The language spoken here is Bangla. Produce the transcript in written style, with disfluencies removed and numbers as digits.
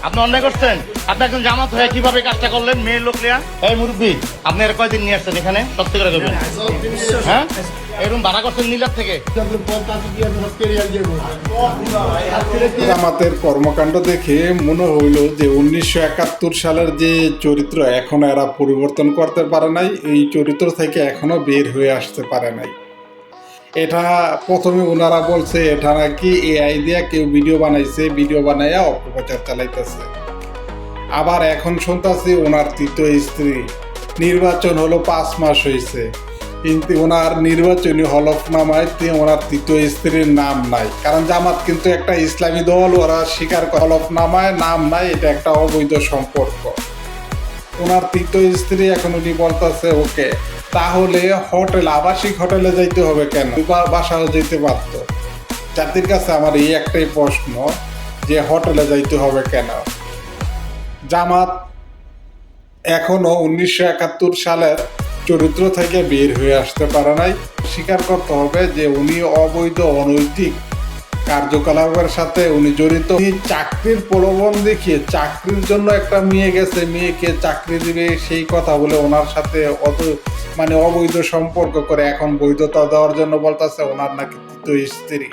আপনি অন্যায় করছেন। আপনি একজন জামাত হয়ে কিভাবে কাজটা করলেন? মেয়ের লোক নিয়ে। এই মুরব্বী, আপনি এর কয়দিন নিয়ে আসছেন এখানে? সত্যি করে দেবেন। হ্যাঁ, এরকম ভাড়া করছেন নীলার থেকে? জামাতের কর্মকাণ্ড দেখে মনে হইল যে 1971 সালের যে চরিত্র এখন এরা পরিবর্তন করতে পারে নাই, এই চরিত্র থেকে এখনো বের হয়ে আসতে পারে নাই। এটা প্রথমে ওনারা বলছে এটা নাকি এআই দিয়া কেউ ভিডিও বানাইছে, ভিডিও বানাইয়া অপপ্রচার চালাইতেছে। আবার এখন শুনতেছি ওনার তৃতীয় স্ত্রী। নির্বাচন হলো 5 মাস হয়েছে, কিন্তু ওনার নির্বাচনী হলফনামায় ওনার তৃতীয় স্ত্রীর নাম নাই। কারণ জামাত কিন্তু একটা ইসলামী দল, ওরা স্বীকার করে হলফনামায় নাম নাই, এটা একটা অবৈধ সম্পর্ক। ওনার তৃতীয় স্ত্রী এখন উনি বলতেছে ওকে, তাহলে হোটেল, আবাসিক হোটেলে যাইতে হবে কেন? বাসাও যেতে পারতো। জাতির কাছে আমার এই একটাই প্রশ্ন যে হোটেলে যাইতে হবে কেন? জামাত এখনো 1971 সালের চরিত্র থেকে বের হয়ে আসতে পারে নাই। স্বীকার করতে হবে যে উনি অবৈধ অনৈতিক কার্যকলাপের সাথে উনি জড়িত। চাকরির প্রলোভন দেখিয়ে চাকরির জন্য একটা মেয়ে গেছে, মেয়েকে চাকরি দিবে সেই কথা বলে ওনার সাথে অবৈধ সম্পর্ক করে এখন বৈধতা দেওয়ার জন্য বলতেছে ওনার নাকি তৃতীয় স্ত্রী।